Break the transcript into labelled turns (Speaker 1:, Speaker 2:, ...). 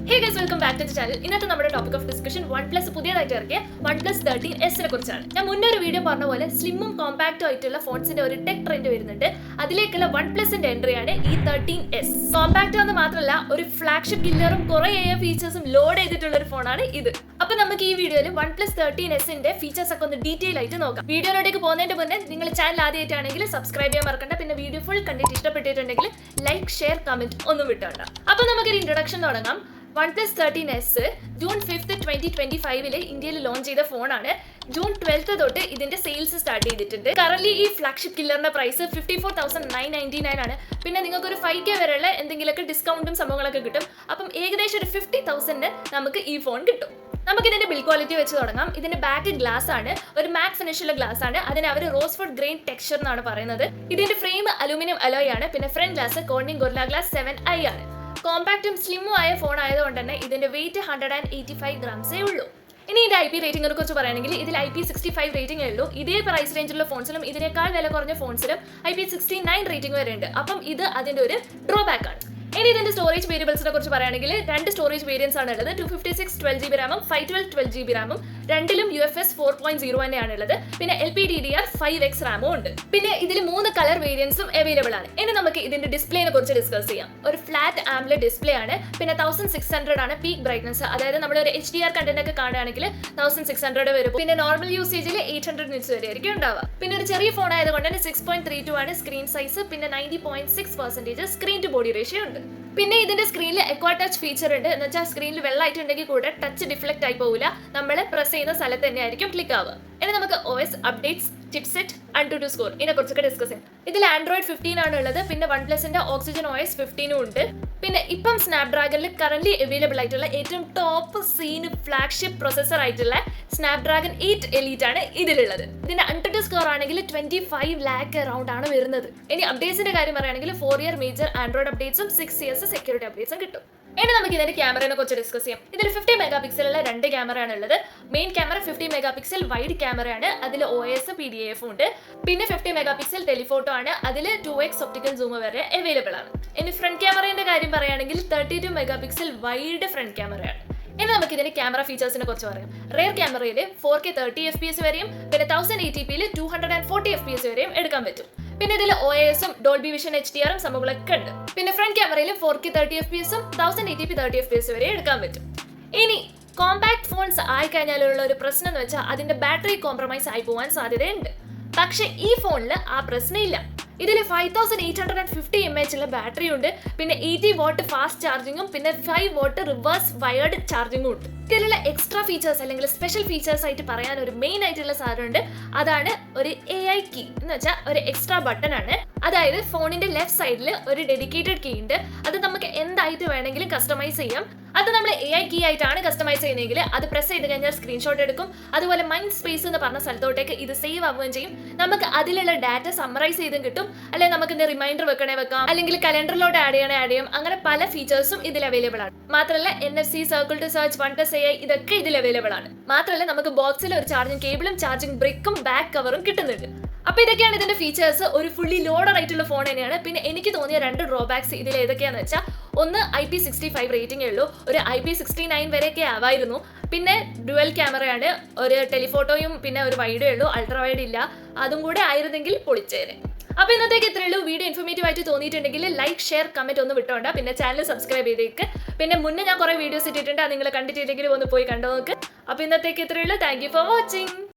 Speaker 1: Hey guys, welcome back to the channel. ഇന്നത്തെ നമ്മുടെ topic of discussion OnePlus പുതിയതായിട്ട് ഇറക്കിയ OnePlus 13S നെ കുറിച്ചാണ്. ഞാൻ മുന്നേ ഒരു വീഡിയോ പറഞ്ഞ പോലെ സ്ലിമ്മും കോമ്പാക്റ്റും ആയിട്ടുള്ള ഫോൺസിന്റെ ഒരു ടെക് ട്രെൻഡ് വരുന്നുണ്ട്. അതിലേക്കുള്ള OnePlusന്റെ എൻട്രിയാണ് ഈ 13S. കോമ്പാക്റ്റ് എന്ന് മാത്രമല്ല ഒരു ഫ്ലാഗ്ഷിപ്പ് കില്ലറും കുറെ AI ഫീച്ചേഴ്സും ലോഡ് ചെയ്തിട്ടുള്ള ഒരു ഫോണാണ് ഇത്. അപ്പോൾ നമുക്ക് ഈ വീഡിയോയിൽ OnePlus 13Sന്റെ ഫീച്ചേഴ്സ് ഒക്കെ ഒന്ന് ഡീറ്റെയിൽ ആയിട്ട് നോക്കാം. വീഡിയോയിലേക്ക് പോകുന്നതിന് മുന്നേ നിങ്ങൾ ചാനൽ ആദ്യമായിട്ടാണെങ്കിൽ സബ്സ്ക്രൈബ് ചെയ്യാൻ മറക്കണ്ട. പിന്നെ വീഡിയോ ഫുൾ കണ്ടിട്ട് ഇഷ്ടപ്പെട്ടിട്ടുണ്ടെങ്കിൽ ലൈക്ക്, ഷെയർ, കമന്റ് ഒന്നും വിട്ടോണ്ട. അപ്പോൾ നമുക്കൊരു ഇൻട്രൊഡക്ഷൻ തുടങ്ങാം. OnePlus 13S June 5th 2025 ഇന്ത്യയിൽ ലോഞ്ച് ചെയ്ത ഫോണാണ്. June 12th തൊട്ട് ഇതിന്റെ സെയിൽസ് സ്റ്റാർട്ട് ചെയ്തിട്ടുണ്ട്. കറന്റ് ഈ ഫ്ലാഗ്ഷിപ്പ് കില്ലറിന്റെ പ്രൈസ് 54,999 ആണ്. പിന്നെ നിങ്ങൾക്ക് ഒരു 5K വരെയുള്ള എന്തെങ്കിലുമൊക്കെ ഡിസ്കൗണ്ടും സംഭവങ്ങളൊക്കെ കിട്ടും. അപ്പം ഏകദേശം ഒരു 50,000 നമുക്ക് ഈ ഫോൺ കിട്ടും. നമുക്ക് ഇതിന്റെ ബിൽഡ് ക്വാളിറ്റി വെച്ച് തുടങ്ങാം. ഇതിന്റെ ബാക്ക് ഗ്ലാസ് ആണ്, ഒരു മാറ്റ് ഫിനിഷുള്ള ഗ്ലാസ് ആണ്. അതിന് അവർ റോസ്വുഡ് ഗ്രെയിൻ ടെക്സ്ചർ എന്നാണ് പറയുന്നത്. ഇതിന്റെ ഫ്രെയിം അലൂമിനിയം അലോയ് ആണ്. പിന്നെ front glass Corning Gorilla glass 7i ആണ്. കോമ്പാക്റ്റും സ്ലിമ്മും ആയ ഫോൺ ആയതുകൊണ്ട് തന്നെ ഇതിന്റെ വെയിറ്റ് 185 ഗ്രാംസേ ഉള്ളൂ. ഇനി ഇതിന്റെ IP റേറ്റിംഗിനെ കുറിച്ച് പറയുകയാണെങ്കിൽ ഇതിൽ IP65 റേറ്റിംഗേ ഉള്ളൂ. ഇതേ പ്രൈസ് റേഞ്ചിലുള്ള ഫോൺസിലും ഇതിനേക്കാൾ വില കുറഞ്ഞ ഫോൺസിലും IP69 റേറ്റിംഗ് വരെ ഉണ്ട്. അപ്പം ഇത് അതിന്റെ ഒരു ഡ്രോബാക്ക് ആണ്. ഇനി ഇതിന്റെ സ്റ്റോറേജ് വേരിയബിൾസിനെ കുറിച്ച് പറയുകയാണെങ്കിൽ രണ്ട് സ്റ്റോറേജ് വേരിയൻസ് ആണ് ഉള്ളത്. 256 12GB റാമും 512 12GB റാമും. രണ്ടിലും UFS 4.0 തന്നെയാണ് ഉള്ളത്. പിന്നെ LPDDR 5X റാമും ഉണ്ട്. പിന്നെ ഇതിൽ 3 കളർ വേരിയൻസും അവൈലബിൾ ആണ്. ഇനി നമുക്ക് ഇതിന്റെ ഡിസ്പ്ലേനെ കുറിച്ച് ഡിസ്കസ് ചെയ്യാം. ഒരു ഫ്ലാറ്റ് ആംബ്ലെ ഡിസ്പ്ലേ ആണ്. പിന്നെ 1600 ആണ് പീക്ക് ബ്രൈറ്റ്നസ്. അതായത് നമ്മൾ ഒരു HDR കണ്ടന്റ് ഒക്കെ കാണുകയാണെങ്കിൽ 1600 വരും. പിന്നെ നോർമൽ യൂസേജിൽ 800 നിറ്റ്സ് വരെ ആയിരിക്കും ഉണ്ടാവുക. പിന്നെ ഒരു ചെറിയ ഫോൺ ആയതുകൊണ്ട് തന്നെ 6.32 ആണ് സ്ക്രീൻ സൈസ്. പിന്നെ 90.6% സ്ക്രീൻ ടു ബോഡി റേഷ്യോ ഉണ്ട്. പിന്നെ ഇതിന്റെ സ്ക്രീനിൽ എക്വാ ടച്ച് ഫീച്ചർ ഉണ്ട്. എന്ന് വെച്ചാൽ സ്ക്രീനിൽ വെള്ളമായിട്ടുണ്ടെങ്കിൽ കൂടെ ടച്ച് ഡിഫ്ലക്ട് ആയി പോകില്ല. നമ്മൾ പ്രസ് ചെയ്യുന്ന സ്ഥലത്ത് തന്നെ ആയിരിക്കും ക്ലിക്ക് ആവുക. ഇനി നമുക്ക് OS updates, chipset, AnTuTu score ഇതിനെ കുറിച്ചൊക്കെ ഡിസ്കസ് ചെയ്യാം. ഇതിൽ Android 15 ആണ് ഉള്ളത്. പിന്നെ OnePlusന്റെ Oxygen OS 15 ഉണ്ട്. പിന്നെ ഇപ്പം സ്നാപ്ഡ്രാഗണിൽ കറന്റ് അവൈലബിൾ ആയിട്ടുള്ള ഏറ്റവും ടോപ്പ് സീൻ ഫ്ലാഗ്ഷിപ്പ് പ്രൊസസർ ആയിട്ടുള്ള സ്നാപ്ഡ്രാഗൺ 8 Elite ആണ് ഇതിലുള്ളത്. ഇതിന്റെ AnTuTu സ്കോർ ആണെങ്കിൽ 25 lakh അറൗണ്ട് ആണ് വരുന്നത്. ഇനി അപ്ഡേറ്റ്സിന്റെ കാര്യം പറയുകയാണെങ്കിൽ 4 year മേജർ ആൻഡ്രോയിഡ് അപ്ഡേറ്റ്സും 6 years സെക്യൂരിറ്റി അപ്ഡേറ്റ്സും കിട്ടും. ഇനി നമുക്ക് ഇതിന്റെ ക്യാമറയെ കുറിച്ച് ഡിസ്കസ് ചെയ്യാം. ഇതിൽ 50 മെഗാപിക്സലുള്ള 2 ക്യാമറയാണ് ഉള്ളത്. മെയിൻ ക്യാമറ 50 മെഗാപിക്സൽ വൈഡ് ക്യാമറയാണ്. അതിൽ OIS PDAF ഉണ്ട്. പിന്നെ 50 മെഗാപിക്സൽ ടെലിഫോട്ടോ ആണ്. അതിൽ 2x ഒപ്റ്റിക്കൽ സൂം വരെ അവൈലബിൾ ആണ്. ഇനി ഫ്രണ്ട് ക്യാമറയുടെ കാര്യം പറയുകയാണെങ്കിൽ 32 മെഗാപിക്സൽ വൈഡ് ഫ്രണ്ട് ക്യാമറയാണ്. ഇനി നമുക്ക് ഇതിന്റെ ക്യാമറ ഫീച്ചേഴ്സിനെ കുറിച്ച് പറയാം. റിയർ ക്യാമറയിൽ 4K 30 FPS വരെയും പിന്നെ 1080p 240 FPS വരെയും എടുക്കാൻ പറ്റും. പിന്നെ ഇതിൽ OIS-ഉം ഡോൾബി വിഷൻ HDR-ഉം സംഭവങ്ങളൊക്കെ ഉണ്ട്. പിന്നെ ഫ്രണ്ട് ക്യാമറയിൽ 4K 30 FPS-ഉം 1080p 30 FPS വരെ എടുക്കാൻ പറ്റും. ഇനി കോമ്പാക്ട് ഫോൺസ് ആയിക്കഴിഞ്ഞാലുള്ള ഒരു പ്രശ്നം എന്ന് വെച്ചാൽ അതിന്റെ ബാറ്ററി കോംപ്രമൈസ് ആയി പോകാൻ സാധ്യതയുണ്ട്. പക്ഷെ ഈ ഫോണിൽ ആ പ്രശ്നമില്ല. ഇതിൽ 5850 mAh ഉള്ള ബാറ്ററി ഉണ്ട്. പിന്നെ 80 വാട്ട് ഫാസ്റ്റ് ചാർജിങ്ങും പിന്നെ 5 വാട്ട് റിവേഴ്സ് വയർഡ് ചാർജിങ്ങും ഉണ്ട്. ഇതിലുള്ള എക്സ്ട്രാ ഫീച്ചേഴ്സ് അല്ലെങ്കിൽ സ്പെഷ്യൽ ഫീച്ചേഴ്സ് ആയിട്ട് പറയാൻ ഒരു മെയിൻ ആയിട്ടുള്ള സാധനമുണ്ട്. അതാണ് ഒരു AI കീ എന്ന് വെച്ചാൽ ഒരു എക്സ്ട്രാ ബട്ടൺ ആണ്. അതായത് ഫോണിന്റെ ലെഫ്റ്റ് സൈഡിൽ ഒരു ഡെഡിക്കേറ്റഡ് കീ ഉണ്ട്. അത് നമുക്ക് എന്തായിട്ട് വേണമെങ്കിലും കസ്റ്റമൈസ് ചെയ്യാം. അത് നമ്മൾ AI കീ ആയിട്ടാണ് കസ്റ്റമൈസ് ചെയ്യുന്നതെങ്കിൽ അത് പ്രസ് ചെയ്ത് കഴിഞ്ഞാൽ സ്ക്രീൻഷോട്ട് എടുക്കും. അതുപോലെ മൈൻഡ് സ്പേസ് എന്ന് പറഞ്ഞ സ്ഥലത്തോട്ടേക്ക് ഇത് സേവ് ആവുകയും ചെയ്യും. നമുക്ക് അതിലുള്ള ഡാറ്റ സമ്മറൈസ് ചെയ്തും കിട്ടും. അല്ലെങ്കിൽ നമുക്ക് റിമൈൻഡർ വെക്കണേ വെക്കാം, അല്ലെങ്കിൽ കലണ്ടറിലോട്ട് ആഡ് ചെയ്യണം. അങ്ങനെ പല ഫീച്ചേഴ്സും ഇതിൽ അവൈലബിൾ ആണ്. മാത്രമല്ല NFC, circle to search, OnePlus AI ഇതൊക്കെ ഇതിൽ അവൈലബിൾ ആണ്. മാത്രമല്ല നമുക്ക് ബോക്സിൽ ഒരു ചാർജിങ് കേബിളും ചാർജിങ് ബ്രിക്കും ബാക്ക് കവറും കിട്ടുന്നുണ്ട്. അപ്പൊ ഇതൊക്കെയാണ് ഇതിന്റെ ഫീച്ചേഴ്സ്. ഒരു ഫുള്ളി ലോഡഡ് ആയിട്ടുള്ള ഫോൺ തന്നെയാണ്. പിന്നെ എനിക്ക് തോന്നിയ 2 ഡ്രോബാക്സ് ഇതിൽ ഏതൊക്കെയാന്ന് വെച്ചാൽ, ഒന്ന് IP65 റേറ്റിംഗേ ഉള്ളൂ. ഒരു IP69 വരെയൊക്കെ ആവായിരുന്നു. പിന്നെ ഡുവൽ ക്യാമറയാണ്. ഒരു ടെലിഫോട്ടോയും പിന്നെ ഒരു വൈഡേ ഉള്ളൂ, അൾട്രാ വൈഡ് ഇല്ല. അതും കൂടെ ആയിരുന്നെങ്കിൽ പൊളിച്ചേനെ. അപ്പൊ ഇന്നത്തേക്ക് ഇത്രയേ ഉള്ളൂ. വീഡിയോ ഇൻഫോർമേറ്റീവ് ആയിട്ട് തോന്നിയിട്ടുണ്ടെങ്കിൽ ലൈക്ക്, ഷെയർ, കമന്റ് ഒന്ന് വിട്ടോണ്ട. പിന്നെ ചാനൽ സബ്സ്ക്രൈബ് ചെയ്തേക്ക്. പിന്നെ മുന്നേ ഞാൻ കുറെ വീഡിയോസ് ഇട്ടിട്ടുണ്ട്, അത് നിങ്ങൾ കണ്ടിട്ടില്ലെങ്കിൽ ഒന്ന് പോയി കണ്ടു നോക്ക്. അപ്പൊ ഇന്നത്തേക്ക് ഇത്രയേ ഉള്ളൂ. Thank you for watching.